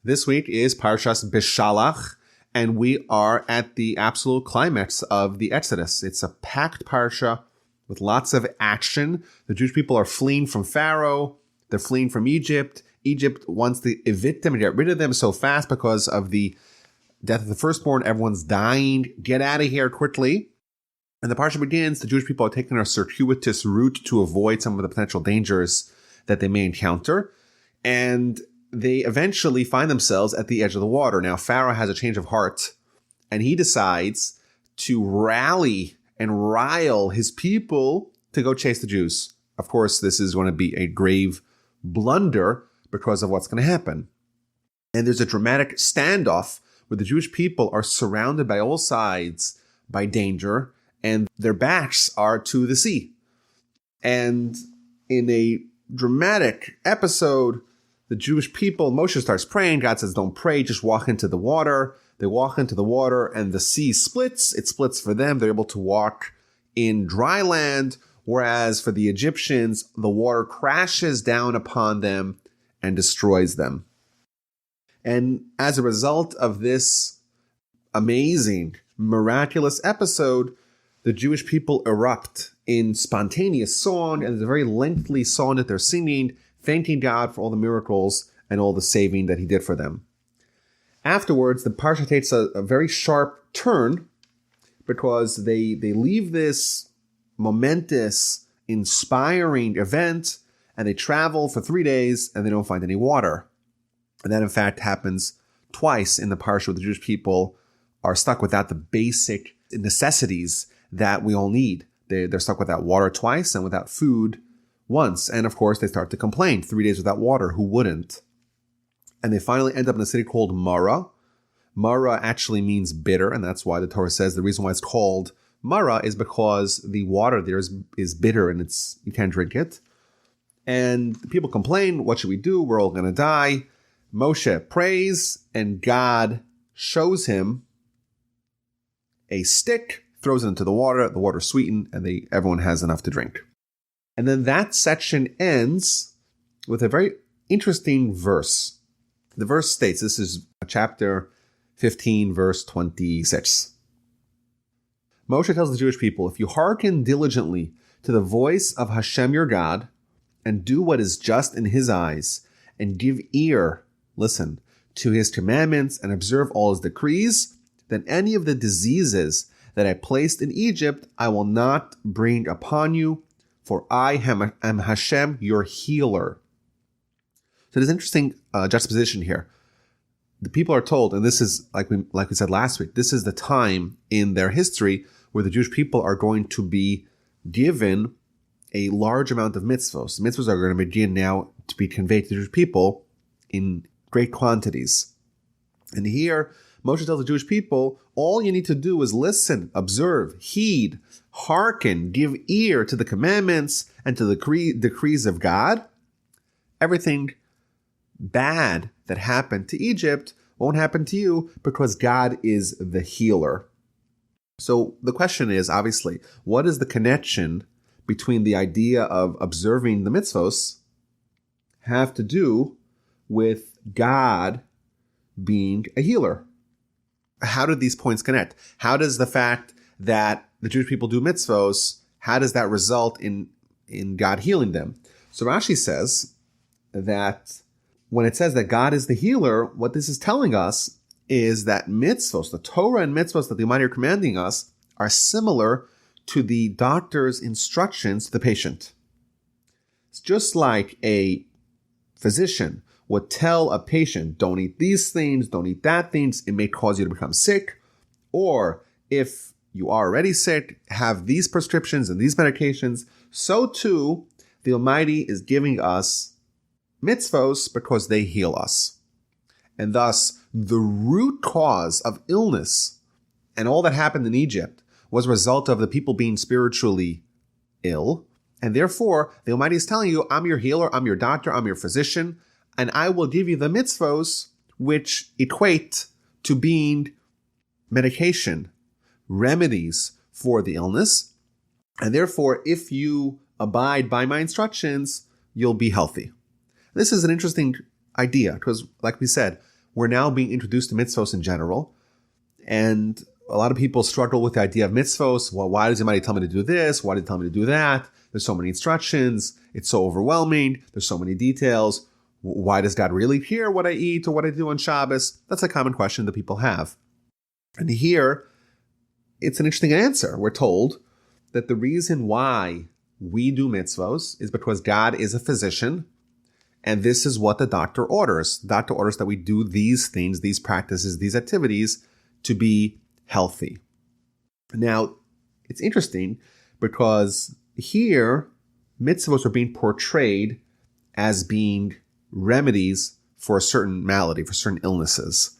This week is Parshas Beshalach, and we are at the absolute climax of the Exodus. It's a packed Parsha with lots of action. The Jewish people are fleeing from Pharaoh. They're fleeing from Egypt. Egypt wants to evict them and get rid of them so fast because of the death of the firstborn. Everyone's dying. Get out of here quickly. And the Parsha begins. The Jewish people are taking a circuitous route to avoid some of the potential dangers that they may encounter. And they eventually find themselves at the edge of the water. Now, Pharaoh has a change of heart, and he decides to rally and rile his people to go chase the Jews. Of course, this is going to be a grave blunder because of what's going to happen. And there's a dramatic standoff where the Jewish people are surrounded by all sides by danger, and their backs are to the sea. And in a dramatic episode, the Jewish people, Moshe starts praying. God says, don't pray, just walk into the water. They walk into the water and the sea splits. It splits for them. They're able to walk in dry land, whereas for the Egyptians, the water crashes down upon them and destroys them. And as a result of this amazing, miraculous episode, the Jewish people erupt in spontaneous song, and there's a very lengthy song that they're singing, thanking God for all the miracles and all the saving that he did for them. Afterwards, the Parsha takes a very sharp turn because they leave this momentous, inspiring event and they travel for 3 days and they don't find any water. And that, in fact, happens twice in the Parsha where the Jewish people are stuck without the basic necessities that we all need. They're stuck without water twice and without food once. And of course, they start to complain. 3 days without water, who wouldn't? And they finally end up in a city called Marah. Marah actually means bitter, and that's why the Torah says the reason why it's called Marah is because the water there is bitter and you can't drink it. And people complain, what should we do? We're all going to die. Moshe prays, and God shows him a stick, throws it into the water's sweetened, and everyone has enough to drink. And then that section ends with a very interesting verse. The verse states, this is chapter 15, verse 26. Moshe tells the Jewish people, if you hearken diligently to the voice of Hashem your God, and do what is just in his eyes, and give ear, listen, to his commandments, and observe all his decrees, then any of the diseases that I placed in Egypt, I will not bring upon you, for I am Hashem, your healer. So there's an interesting juxtaposition here. The people are told, and this is, like we said last week, this is the time in their history where the Jewish people are going to be given a large amount of mitzvos. Mitzvos are going to begin now to be conveyed to the Jewish people in great quantities. And here, Moshe tells the Jewish people, all you need to do is listen, observe, heed, hearken, give ear to the commandments and to the decrees of God. Everything bad that happened to Egypt won't happen to you because God is the healer. So the question is, obviously, what is the connection between the idea of observing the mitzvos have to do with God being a healer? How did these points connect? How does the fact that the Jewish people do mitzvos, how does that result in God healing them? So Rashi says that when it says that God is the healer, what this is telling us is that mitzvos, the Torah and mitzvos that the Almighty are commanding us, are similar to the doctor's instructions to the patient. It's just like a physician would tell a patient, don't eat these things, don't eat that things, it may cause you to become sick. Or if you are already sick, have these prescriptions and these medications. So too, the Almighty is giving us mitzvos because they heal us. And thus, the root cause of illness and all that happened in Egypt was a result of the people being spiritually ill. And therefore, the Almighty is telling you, I'm your healer, I'm your doctor, I'm your physician, and I will give you the mitzvos which equate to being medication, remedies for the illness. And therefore, if you abide by my instructions, you'll be healthy. This is an interesting idea because, like we said, we're now being introduced to mitzvos in general. And a lot of people struggle with the idea of mitzvos. Well, why does somebody tell me to do this? Why did he tell me to do that? There's so many instructions. It's so overwhelming. There's so many details. Why does God really care what I eat or what I do on Shabbos? That's a common question that people have. And here, it's an interesting answer. We're told that the reason why we do mitzvos is because God is a physician, and this is what the doctor orders. The doctor orders that we do these things, these practices, these activities to be healthy. Now, it's interesting because here, mitzvos are being portrayed as being remedies for a certain malady, for certain illnesses.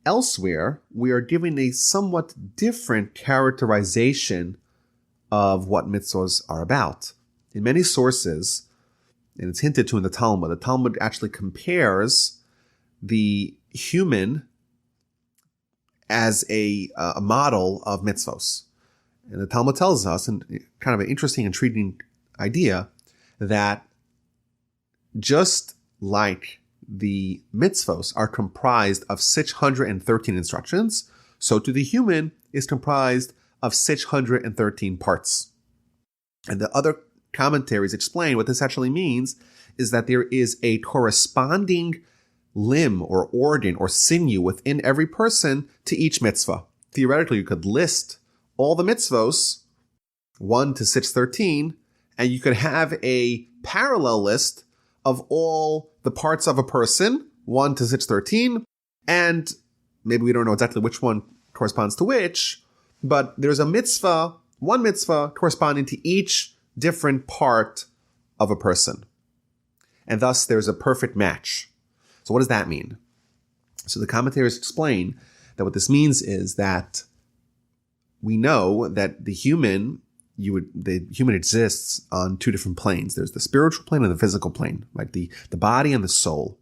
Elsewhere, we are given a somewhat different characterization of what mitzvos are about. In many sources, and it's hinted to in the Talmud actually compares the human as a model of mitzvos. And the Talmud tells us, and kind of an interesting, intriguing idea, that just like the mitzvos are comprised of 613 instructions, so too the human is comprised of 613 parts. And the other commentaries explain what this actually means is that there is a corresponding limb or organ or sinew within every person to each mitzvah. Theoretically, you could list all the mitzvos, 1 to 613, and you could have a parallel list of all the parts of a person, 1 to 613, and maybe we don't know exactly which one corresponds to which, but there's a mitzvah, one mitzvah corresponding to each different part of a person. And thus there's a perfect match. So what does that mean? So the commentators explain that what this means is that we know that the human exists on two different planes. There's the spiritual plane and the physical plane, like the body and the soul.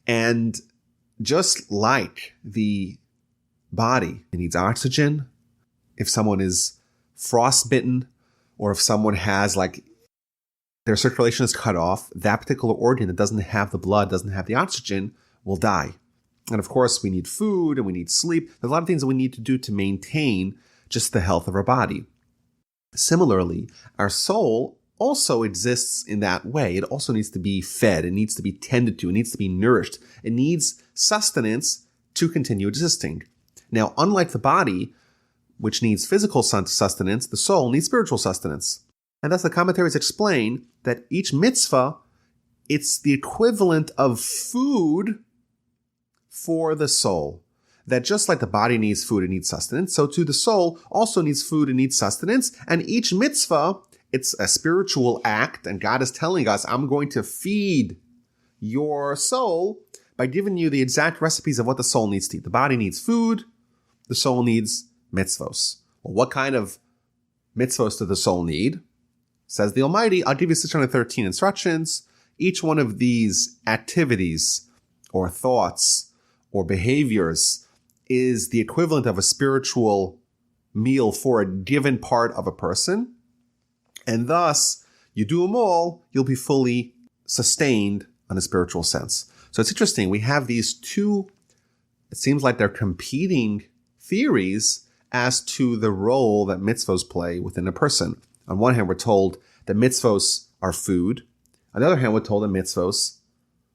And just like the body, it needs oxygen. If someone is frostbitten, or if someone has their circulation is cut off, that particular organ that doesn't have the blood, doesn't have the oxygen, will die. And of course, we need food and we need sleep. There's a lot of things that we need to do to maintain just the health of our body. Similarly, our soul also exists in that way. It also needs to be fed. It needs to be tended to. It needs to be nourished. It needs sustenance to continue existing. Now, unlike the body, which needs physical sustenance, the soul needs spiritual sustenance. And thus the commentaries explain that each mitzvah, it's the equivalent of food for the soul. That just like the body needs food and needs sustenance, so too the soul also needs food and needs sustenance. And each mitzvah, it's a spiritual act, and God is telling us, I'm going to feed your soul by giving you the exact recipes of what the soul needs to eat. The body needs food, the soul needs mitzvos. Well, what kind of mitzvos does the soul need? Says the Almighty, I'll give you 613 instructions. Each one of these activities or thoughts or behaviors is the equivalent of a spiritual meal for a given part of a person. And thus, you do them all, you'll be fully sustained in a spiritual sense. So it's interesting. We have these two, it seems like they're competing theories as to the role that mitzvos play within a person. On one hand, we're told that mitzvos are food. On the other hand, we're told that mitzvos,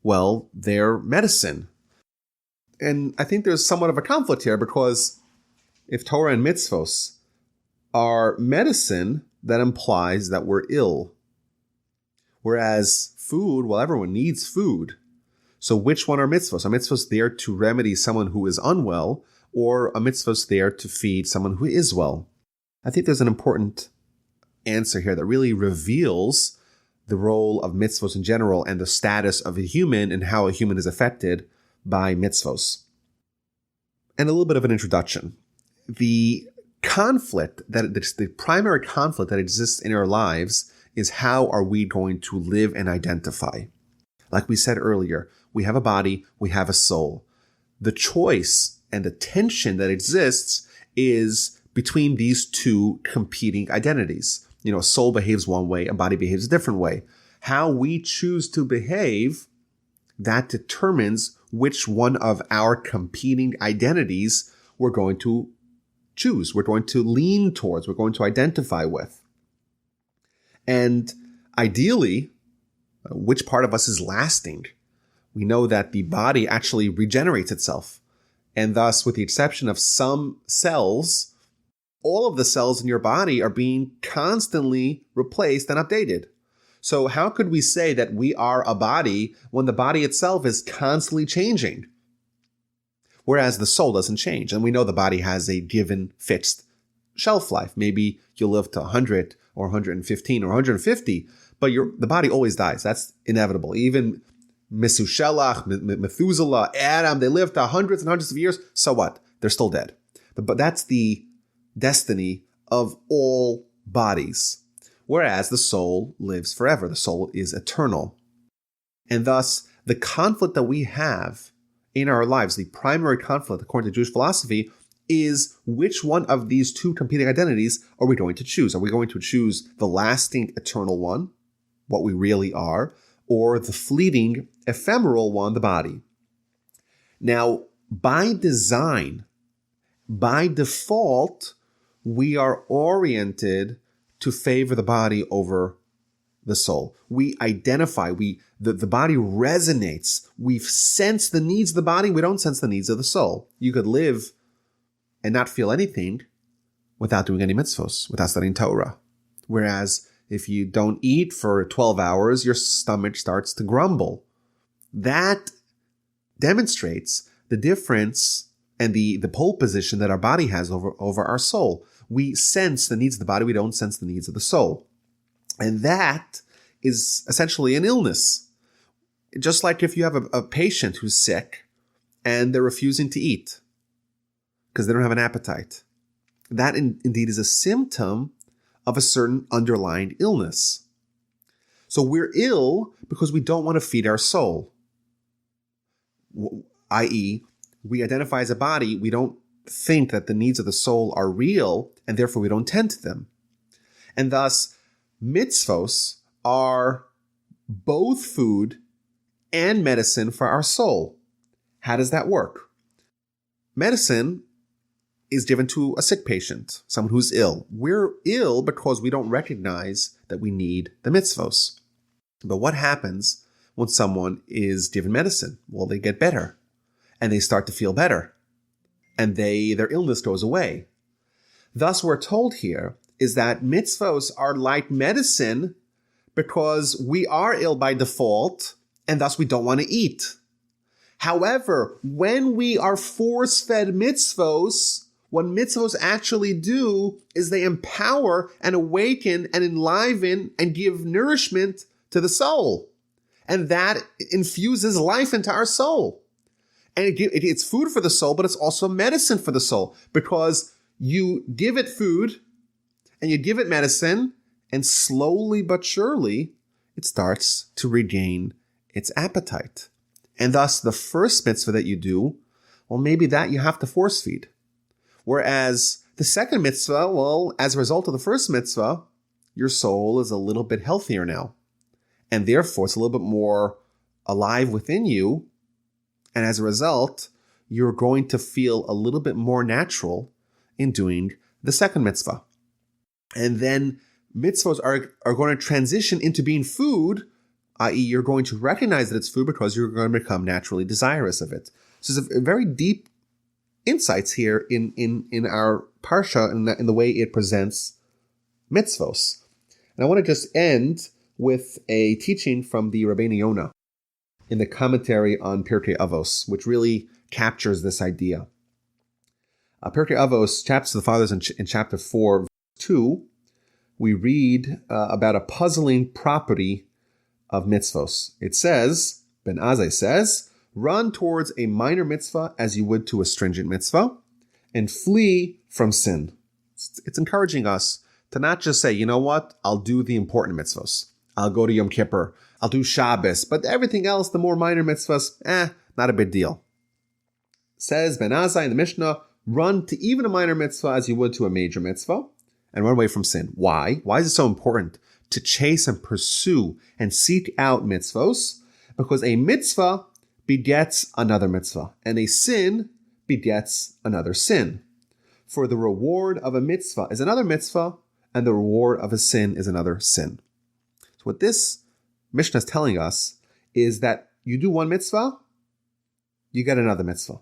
well, they're medicine. And I think there's somewhat of a conflict here because if Torah and mitzvos are medicine, that implies that we're ill. Whereas food, well, everyone needs food. So which one are mitzvos? Are mitzvos there to remedy someone who is unwell, or are mitzvos there to feed someone who is well? I think there's an important answer here that really reveals the role of mitzvos in general and the status of a human and how a human is affected by mitzvos. And a little bit of an introduction. The primary conflict that exists in our lives is how are we going to live and identify? Like we said earlier, we have a body, we have a soul. The choice and the tension that exists is between these two competing identities. A soul behaves one way, a body behaves a different way. How we choose to behave, that determines which one of our competing identities we're going to choose, we're going to lean towards, we're going to identify with. And ideally, which part of us is lasting? We know that the body actually regenerates itself. And thus, with the exception of some cells, all of the cells in your body are being constantly replaced and updated. So how could we say that we are a body when the body itself is constantly changing? Whereas the soul doesn't change. And we know the body has a given fixed shelf life. Maybe you'll live to 100 or 115 or 150, but the body always dies. That's inevitable. Even Beshalach, Methuselah, Adam, they lived to hundreds and hundreds of years. So what? They're still dead. But that's the destiny of all bodies. Whereas the soul lives forever. The soul is eternal. And thus, the conflict that we have in our lives, the primary conflict, according to Jewish philosophy, is which one of these two competing identities are we going to choose? Are we going to choose the lasting, eternal one, what we really are, or the fleeting, ephemeral one, the body? Now, by design, by default, we are oriented to favor the body over the soul. We identify, the body resonates. We sense the needs of the body. We don't sense the needs of the soul. You could live and not feel anything without doing any mitzvos, without studying Torah. Whereas if you don't eat for 12 hours, your stomach starts to grumble. That demonstrates the difference and the pole position that our body has over our soul. We sense the needs of the body. We don't sense the needs of the soul. And that is essentially an illness. Just like if you have a patient who's sick and they're refusing to eat because they don't have an appetite. That indeed is a symptom of a certain underlying illness. So we're ill because we don't want to feed our soul. I.e., we identify as a body, we don't think that the needs of the soul are real, and therefore we don't tend to them. And thus, mitzvos are both food and medicine for our soul. How does that work? Medicine is given to a sick patient, someone who's ill. We're ill because we don't recognize that we need the mitzvos. But what happens when someone is given medicine? Well, they get better, and they start to feel better, and their illness goes away. Thus, we're told here is that mitzvos are like medicine because we are ill by default, and thus we don't want to eat. However, when we are force-fed mitzvos, what mitzvos actually do is they empower and awaken and enliven and give nourishment to the soul. And that infuses life into our soul. And it's food for the soul, but it's also medicine for the soul, because you give it food and you give it medicine, and slowly but surely it starts to regain its appetite. And thus the first mitzvah that you do, well, maybe that you have to force feed. Whereas the second mitzvah, well, as a result of the first mitzvah, your soul is a little bit healthier now. And therefore it's a little bit more alive within you. And as a result, you're going to feel a little bit more natural in doing the second mitzvah. And then mitzvahs are going to transition into being food, i.e. you're going to recognize that it's food because you're going to become naturally desirous of it. So there's a very deep insights here in our Parsha and in the way it presents mitzvos. And I want to just end with a teaching from the Rabbeinu Yonah in the commentary on Pirkei Avos, which really captures this idea. Pirkei Avos, Chapters of the Fathers, in chapter 4, verse 2, we read about a puzzling property of mitzvos. It says, Ben Azai says, run towards a minor mitzvah as you would to a stringent mitzvah, and flee from sin. It's encouraging us to not just say, you know what, I'll do the important mitzvos. I'll go to Yom Kippur. I'll do Shabbos. But everything else, the more minor mitzvahs, not a big deal. Says Ben Azai in the Mishnah, run to even a minor mitzvah as you would to a major mitzvah, and run away from sin. Why? Why is it so important to chase and pursue and seek out mitzvos? Because a mitzvah begets another mitzvah, and a sin begets another sin. For the reward of a mitzvah is another mitzvah, and the reward of a sin is another sin. So what this Mishnah is telling us is that you do one mitzvah, you get another mitzvah.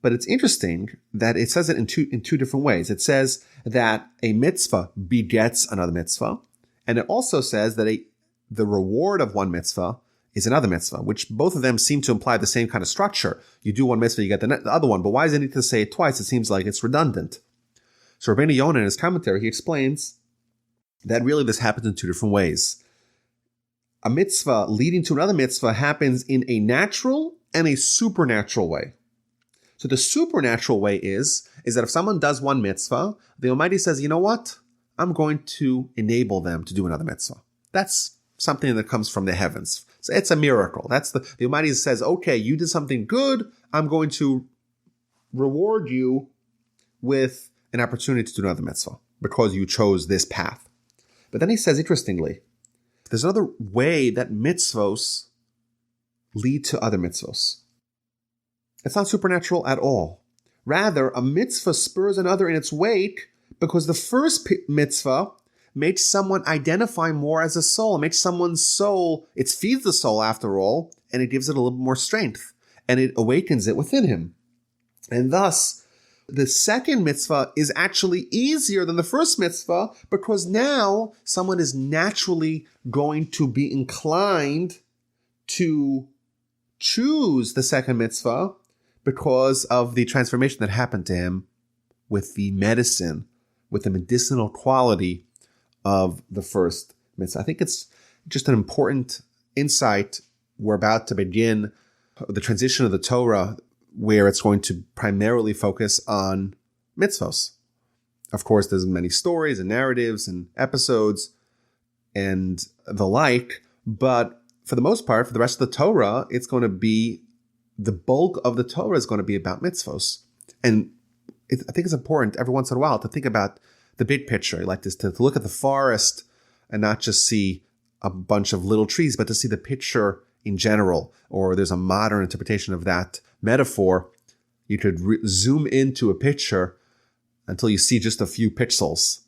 But it's interesting that it says it in two different ways. It says that a mitzvah begets another mitzvah, and it also says that the reward of one mitzvah is another mitzvah, which both of them seem to imply the same kind of structure. You do one mitzvah, you get the other one. But why does it need to say it twice? It seems like it's redundant. So Rabbeinu Yonah, in his commentary, he explains that really this happens in two different ways. A mitzvah leading to another mitzvah happens in a natural and a supernatural way. So the supernatural way is that if someone does one mitzvah, the Almighty says, you know what? I'm going to enable them to do another mitzvah. That's something that comes from the heavens. So it's a miracle. The Almighty says, okay, you did something good. I'm going to reward you with an opportunity to do another mitzvah because you chose this path. But then he says, interestingly, there's another way that mitzvos lead to other mitzvos. It's not supernatural at all. Rather, a mitzvah spurs another in its wake because the first mitzvah makes someone identify more as a soul. It makes someone's soul, it feeds the soul after all, and it gives it a little more strength, and it awakens it within him. And thus, the second mitzvah is actually easier than the first mitzvah because now someone is naturally going to be inclined to choose the second mitzvah because of the transformation that happened to him with the medicine, with the medicinal quality of the first mitzvah. I think it's just an important insight. We're about to begin the transition of the Torah where it's going to primarily focus on mitzvos. Of course, there's many stories and narratives and episodes and the like, but for the most part, for the rest of the Torah, it's going to be the bulk of the Torah is going to be about mitzvos. And I think it's important every once in a while to think about the big picture, like this, to look at the forest and not just see a bunch of little trees, but to see the picture in general. Or there's a modern interpretation of that metaphor. You could zoom into a picture until you see just a few pixels.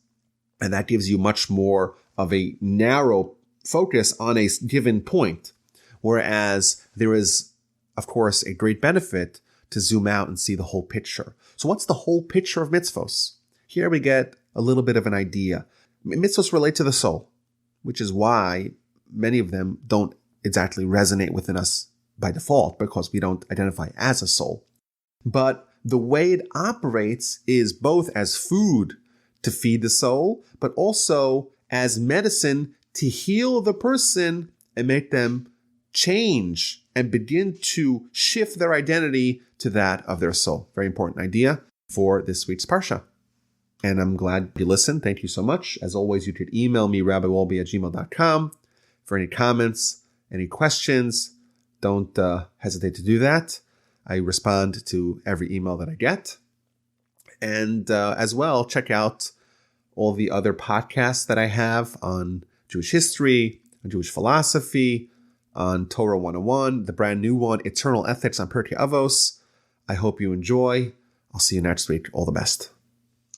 And that gives you much more of a narrow focus on a given point. Whereas there is, of course, a great benefit to zoom out and see the whole picture. So what's the whole picture of mitzvos? Here we get a little bit of an idea. Mitzvos relate to the soul, which is why many of them don't exactly resonate within us by default because we don't identify as a soul. But the way it operates is both as food to feed the soul, but also as medicine to heal the person and make them change and begin to shift their identity to that of their soul. Very important idea for this week's Parsha. And I'm glad you listened. Thank you so much. As always, you could email me, rabbiwolbe@gmail.com, for any comments, any questions. Don't hesitate to do that. I respond to every email that I get. And as well, check out all the other podcasts that I have on Jewish history, on Jewish philosophy, on Torah 101, the brand new one, Eternal Ethics on Pirkei Avos. I hope you enjoy. I'll see you next week. All the best.